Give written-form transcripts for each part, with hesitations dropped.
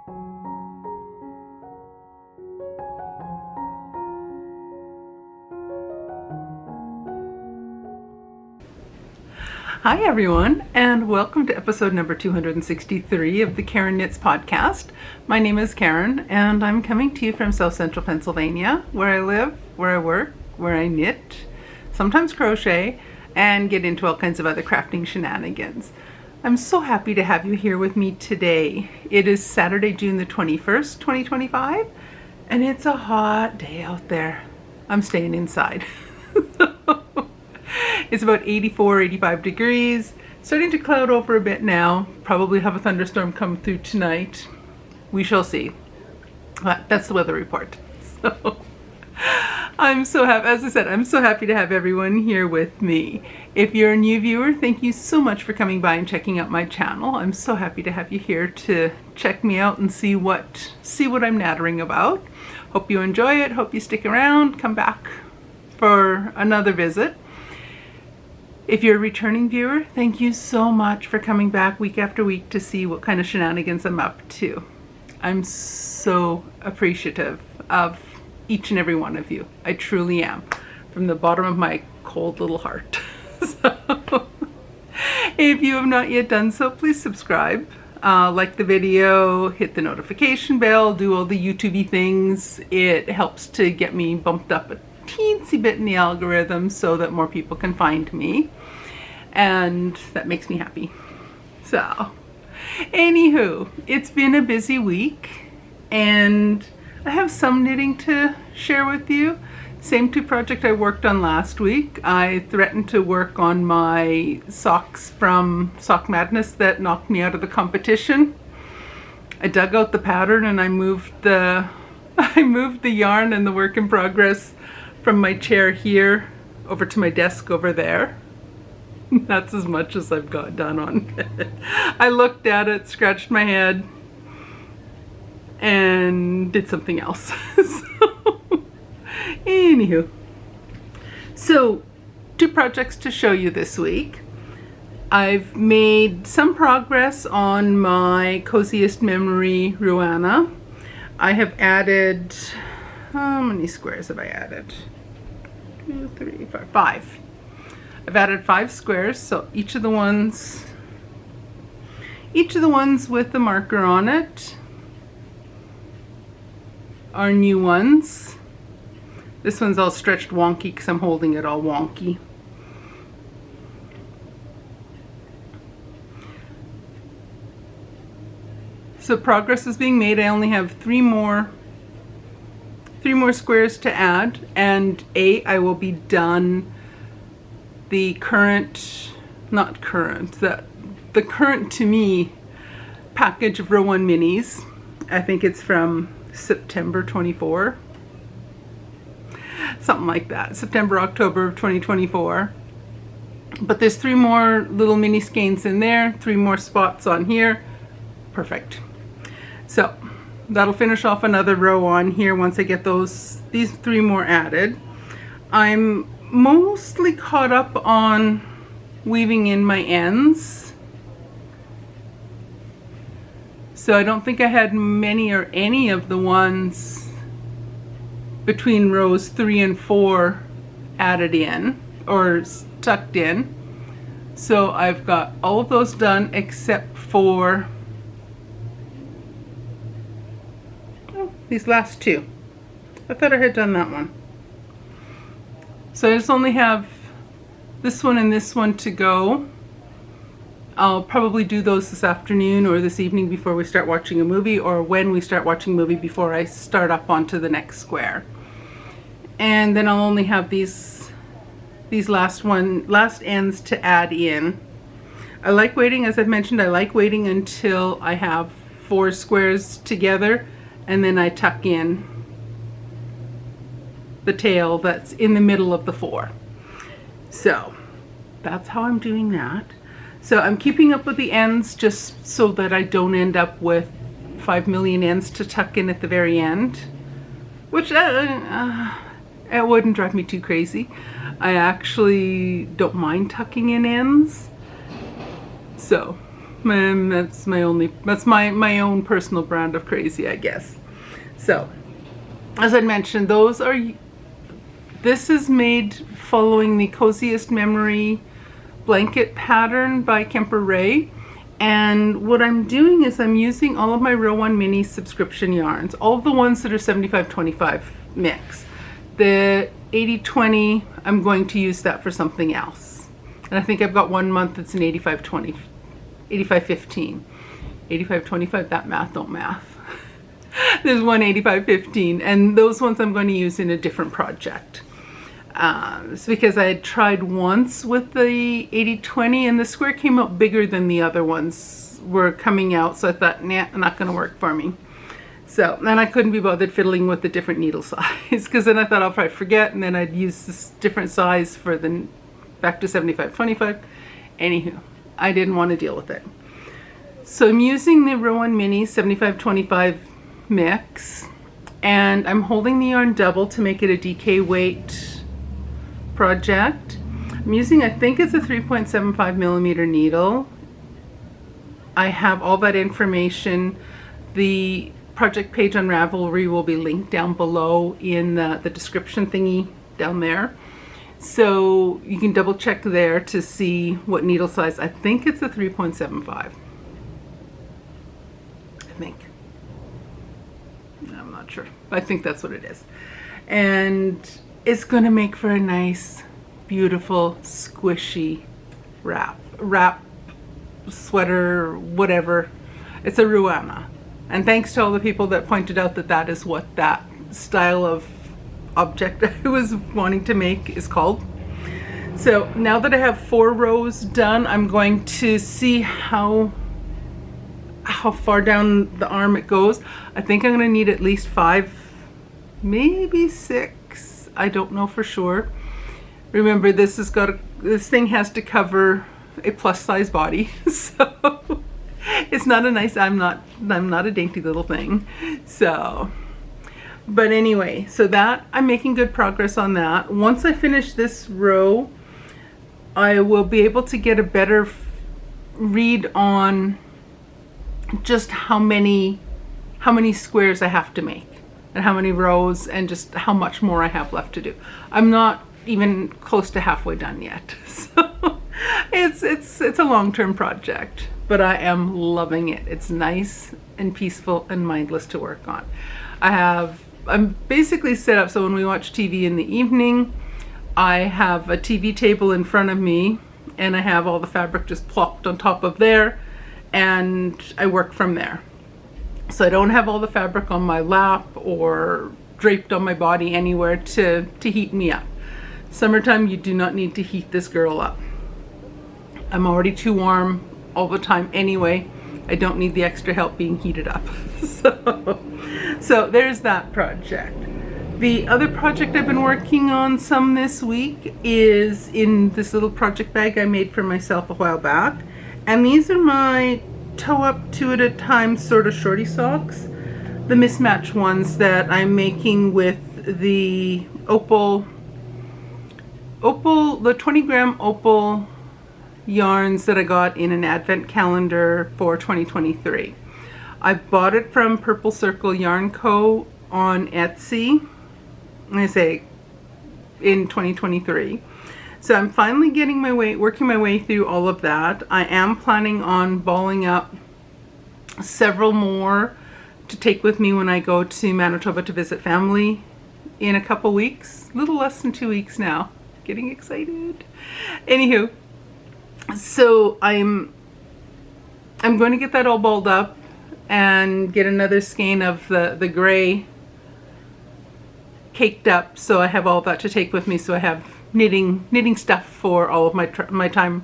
Hi everyone, and welcome to episode number 263 of the Karen Knits podcast. My name is Karen, and I'm coming to you from South Central Pennsylvania, where I live, where I work, where I knit, sometimes crochet, and get into all kinds of other crafting shenanigans. I'm so happy to have you here with me today. It is Saturday, June the 21st, 2025, and it's a hot day out there. I'm staying inside. It's about 84, 85 degrees, starting to cloud over a bit now. Probably have a thunderstorm come through tonight. We shall see. That's the weather report. So I'm so happy, as I said, I'm so happy to have everyone here with me. If you're a new viewer, thank you so much for coming by and checking out my channel. I'm so happy to have you here to check me out and see what I'm nattering about. Hope you enjoy it. Hope you stick around. Come back for another visit. If you're a returning viewer, thank you so much for coming back week after week to see what kind of shenanigans I'm up to. I'm so appreciative of each and every one of you. I truly am, from the bottom of my cold little heart. So, if you have not yet done so, please subscribe, like the video, hit the notification bell, do all the YouTube-y things. It helps to get me bumped up a teensy bit in the algorithm so that more people can find me, and that makes me happy. So anywho, it's been a busy week and I have some knitting to share with you. Same two project I worked on last week. I threatened to work on my socks from Sock Madness that knocked me out of the competition. I dug out the pattern and I moved the yarn and the work in progress from my chair here over to my desk over there. That's as much as I've got done on it. I looked at it, scratched my head, and did something else. Anywho. So, two projects to show you this week. I've made some progress on my Coziest memory ruana. I have added, how many squares have I added? 2, 3, 4, 5. I've added 5 squares, so each of the ones with the marker on it are new ones. This one's all stretched wonky because I'm holding it all wonky. So progress is being made. I only have 3 more squares to add, and I will be done the current to me package of row 1 minis. I think it's from September 24, something like that, September, October of 2024. But there's 3 more little mini skeins in there, 3 more spots on here. Perfect. So that'll finish off another row on here once I get these 3 more added. I'm mostly caught up on weaving in my ends. So I don't think I had many or any of the ones between rows 3 and 4 added in or tucked in. So I've got all of those done except for these last 2. I thought I had done that one. So I just only have this one and this one to go. I'll probably do those this afternoon or this evening before we start watching a movie, or when we start watching a movie before I start up onto the next square. And then I'll only have these last ends to add in. I like waiting, as I've mentioned, I like waiting until I have 4 squares together, and then I tuck in the tail that's in the middle of the 4. So that's how I'm doing that. So I'm keeping up with the ends just so that I don't end up with 5 million ends to tuck in at the very end, which it wouldn't drive me too crazy. I actually don't mind tucking in ends. So That's my own personal brand of crazy, I guess. So, as I mentioned, this is made following the Coziest memory blanket pattern by Kemper Ray. And what I'm doing is I'm using all of my Real One Mini subscription yarns, all of the ones that are 75-25 mix. The 80-20, I'm going to use that for something else. And I think I've got 1 month that's an 85-20, 85-15. 85-25, that math don't math. There's one 85-15, and those ones I'm going to use in a different project. It's because I had tried once with the 80-20 and the square came out bigger than the other ones were coming out, so I thought, nah, not going to work for me. So then I couldn't be bothered fiddling with the different needle size, because then I thought I'll probably forget, and then I'd use this different size for the back to 75-25. Anywho, I didn't want to deal with it. So I'm using the Real One Mini 75-25 mix, and I'm holding the yarn double to make it a DK weight project. I'm using, I think it's a 3.75 millimeter needle. I have all that information. The project page on Ravelry will be linked down below in the description thingy down there. So you can double check there to see what needle size. I think it's a 3.75. I think. I'm not sure. I think that's what it is. And it's going to make for a nice, beautiful, squishy wrap sweater, whatever. It's a ruana. And thanks to all the people that pointed out that that is what that style of object I was wanting to make is called. So now that I have 4 rows done, I'm going to see how far down the arm it goes. I think I'm going to need at least 5, maybe 6. I don't know for sure. Remember, this thing has to cover a plus size body, so it's not a nice. I'm not a dainty little thing. So, but anyway, so that I'm making good progress on that. Once I finish this row, I will be able to get a better read on just how many squares I have to make and how many rows and just how much more I have left to do. I'm not even close to halfway done yet. So it's a long-term project, but I am loving it. It's nice and peaceful and mindless to work on. I'm basically set up so when we watch TV in the evening, I have a TV table in front of me and I have all the fabric just plopped on top of there, and I work from there. So I don't have all the fabric on my lap or draped on my body anywhere to heat me up. Summertime, you do not need to heat this girl up. I'm already too warm all the time anyway. I don't need the extra help being heated up. So there's that project. The other project I've been working on some this week is in this little project bag I made for myself a while back. And these are my toe up 2 at a time sort of shorty socks. The mismatch ones that I'm making with the the 20 gram opal yarns that I got in an advent calendar for 2023. I bought it from Purple Circle Yarn Co. on Etsy, I say in 2023. So I'm finally working my way through all of that. I am planning on balling up several more to take with me when I go to Manitoba to visit family in a couple weeks. A little less than 2 weeks now. Getting excited. Anywho, so I'm going to get that all balled up and get another skein of the gray caked up, so I have all that to take with me, so I have knitting stuff for all of my time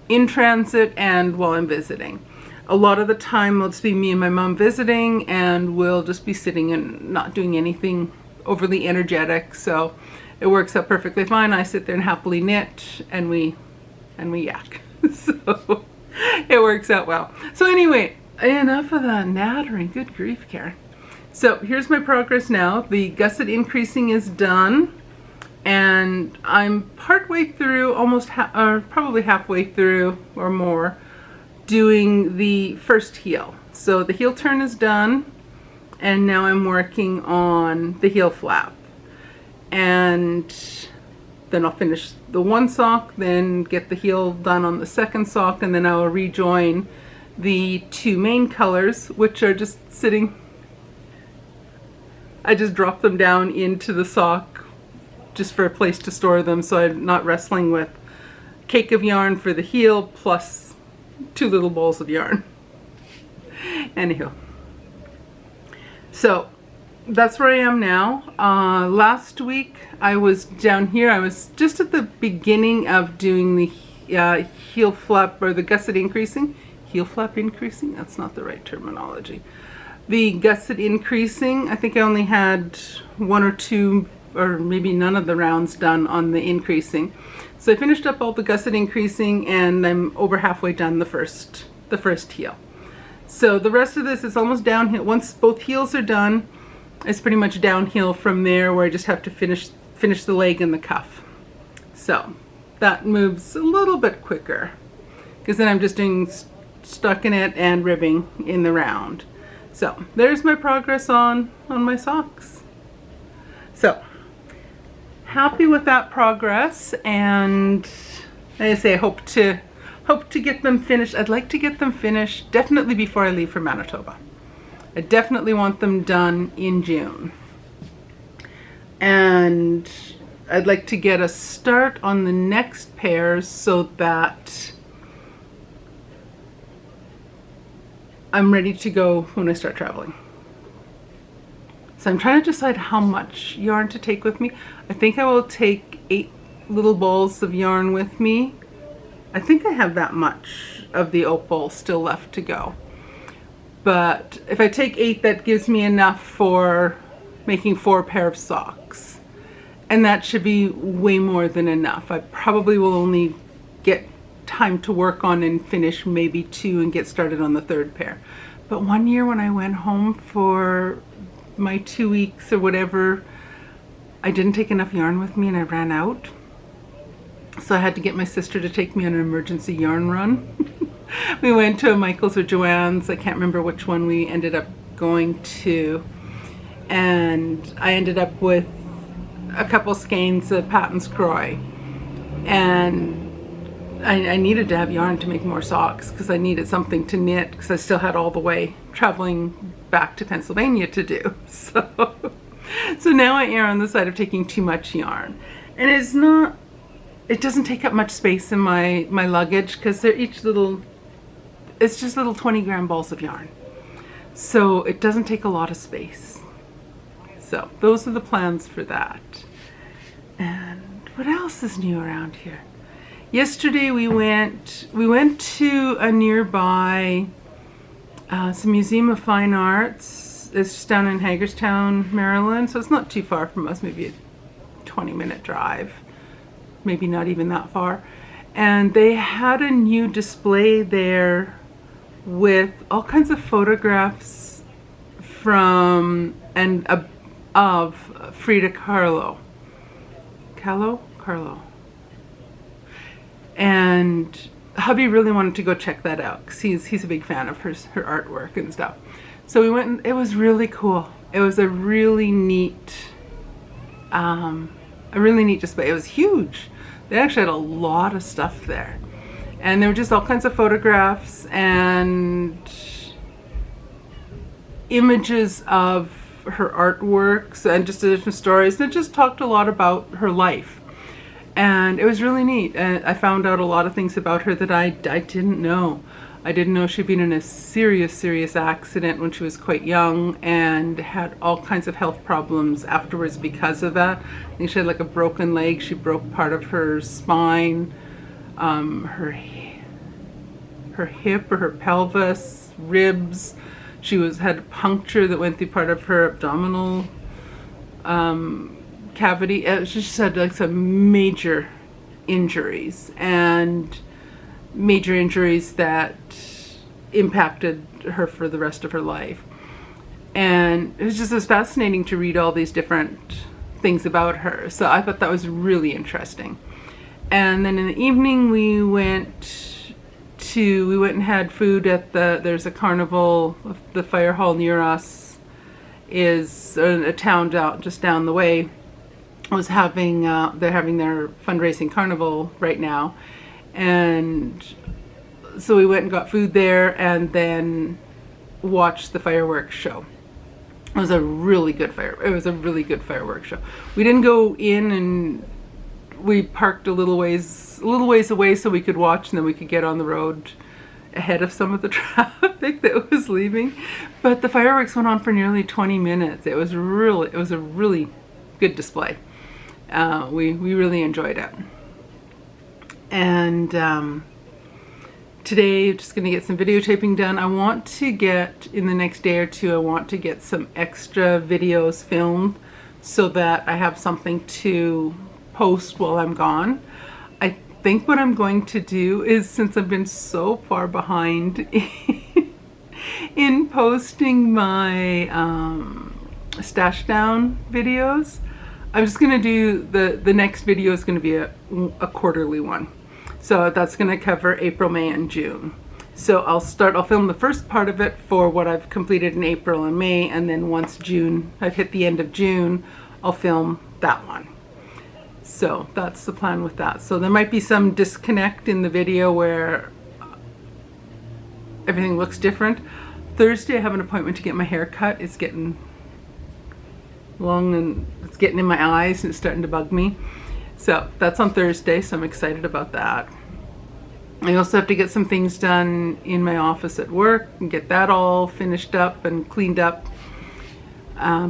in transit and while I'm visiting. A lot of the time it'll just be me and my mom visiting, and we'll just be sitting and not doing anything overly energetic, so it works out perfectly fine. I sit there and happily knit, and we yak. So it works out well. So anyway, enough of that nattering. Good grief, Karen. So here's my progress now. The gusset increasing is done, and I'm partway through, probably halfway through or more, doing the first heel. So the heel turn is done, and now I'm working on the heel flap. And then I'll finish the one sock, then get the heel done on the second sock, and then I'll rejoin the two main colors, which are just sitting. I just drop them down into the sock just for a place to store them, so I'm not wrestling with cake of yarn for the heel plus 2 little balls of yarn. Anywho, so that's where I am now. Last week I was down here. I was just at the beginning of doing the heel flap, or the gusset increasing. Heel flap increasing? That's not the right terminology. The gusset increasing, I think I only had 1 or 2 or maybe none of the rounds done on the increasing. So I finished up all the gusset increasing, and I'm over halfway done the first heel. So the rest of this is almost downhill. Once both heels are done, it's pretty much downhill from there, where I just have to finish the leg and the cuff. So that moves a little bit quicker, because then I'm just doing stockinette and ribbing in the round. So there's my progress on my socks. So happy with that progress, and like I say, I hope to get them finished. I'd like to get them finished definitely before I leave for Manitoba. I definitely want them done in June. And I'd like to get a start on the next pairs so that I'm ready to go when I start traveling. So I'm trying to decide how much yarn to take with me. I think I will take 8 little balls of yarn with me. I think I have that much of the opal still left to go. But if I take 8, that gives me enough for making 4 pair of socks. And that should be way more than enough. I probably will only get time to work on and finish maybe 2 and get started on the 3rd pair. But one year when I went home for my 2 weeks or whatever, I didn't take enough yarn with me and I ran out. So I had to get my sister to take me on an emergency yarn run. We went to a Michael's or Joann's, I can't remember which one we ended up going to. And I ended up with a couple skeins of Patton's Croy. And I needed to have yarn to make more socks, because I needed something to knit, because I still had all the way traveling back to Pennsylvania to do. So now I err on the side of taking too much yarn. And it doesn't take up much space in my luggage, because they're each little, it's just little 20-gram balls of yarn. So it doesn't take a lot of space. So those are the plans for that. And what else is new around here? Yesterday we went to a nearby some Museum of Fine Arts. It's just down in Hagerstown, Maryland, so it's not too far from us, maybe a 20-minute drive, maybe not even that far. And they had a new display there with all kinds of photographs from and of Frida Kahlo. Kahlo. And hubby really wanted to go check that out, because he's a big fan of her artwork and stuff. So we went, and it was really cool. It was a really neat display. It was huge. They actually had a lot of stuff there. And there were just all kinds of photographs and images of her artworks and just different stories. And it just talked a lot about her life. And it was really neat. And I found out a lot of things about her that I didn't know. I didn't know she'd been in a serious accident when she was quite young and had all kinds of health problems afterwards because of that. I think she had like a broken leg. She broke part of her spine, her hip or her pelvis, ribs. She had a puncture that went through part of her abdominal cavity. She just had like some major injuries, and major injuries that impacted her for the rest of her life. And it was just fascinating to read all these different things about her. So I thought that was really interesting. And then in the evening we went we went and had food at there's a carnival, the fire hall near us is a town just down the way, was having, they're having their fundraising carnival right now. And so we went and got food there and then watched the fireworks show. It was a really good fireworks show. We didn't go in, and we parked a little ways away so we could watch, and then we could get on the road ahead of some of the traffic that was leaving. But the fireworks went on for nearly 20 minutes. It was a really good display. We really enjoyed it. And today, just going to get some videotaping done. I want to get, in the next day or two, I want to get some extra videos filmed so that I have something to post while I'm gone. I think what I'm going to do is, since I've been so far behind in posting my stash down videos, I'm just going to do the next video is going to be a quarterly one. So that's going to cover April, May, and June. So I'll film the first part of it for what I've completed in April and May, and then once I've hit the end of June, I'll film that one. So that's the plan with that. So there might be some disconnect in the video where everything looks different. Thursday I have an appointment to get my hair cut. It's getting long and it's getting in my eyes and it's starting to bug me. So that's on Thursday, so I'm excited about that. I also have to get some things done in my office at work and get that all finished up and cleaned up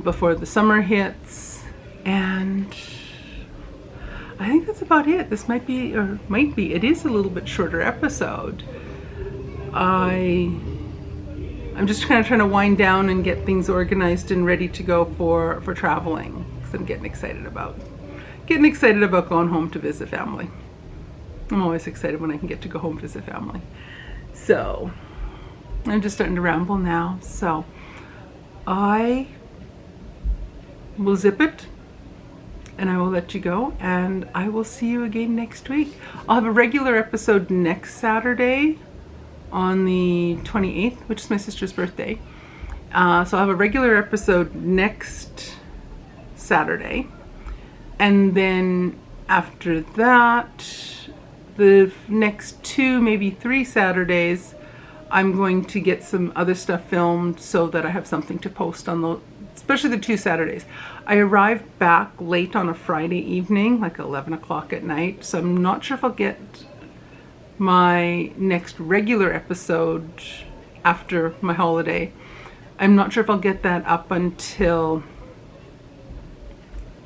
before the summer hits. And I think that's about it. This might be, it is a little bit shorter episode. I'm just kind of trying to wind down and get things organized and ready to go for traveling, because I'm getting excited about going home to visit family. I'm always excited when I can get to go home to visit family. So I'm just starting to ramble now. So I will zip it and I will let you go, and I will see you again next week. I'll have a regular episode next Saturday on the 28th, which is my sister's birthday. So I'll have a regular episode next Saturday. And then after that, the next 2, maybe 3 Saturdays, I'm going to get some other stuff filmed so that I have something to post on especially the 2 Saturdays. I arrived back late on a Friday evening, like 11 o'clock at night, so I'm not sure if I'll get my next regular episode after my holiday. I'm not sure if I'll get that up until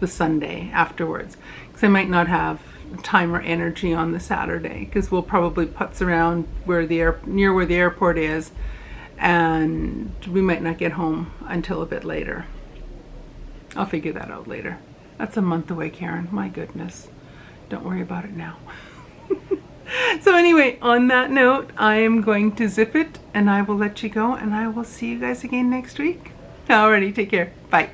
the Sunday afterwards, because I might not have time or energy on the Saturday, because we'll probably putz around near where the airport is, and we might not get home until a bit later. I'll figure that out later. That's a month away, Karen. My goodness. Don't worry about it now. So anyway, on that note, I am going to zip it and I will let you go, and I will see you guys again next week. Alrighty, take care. Bye.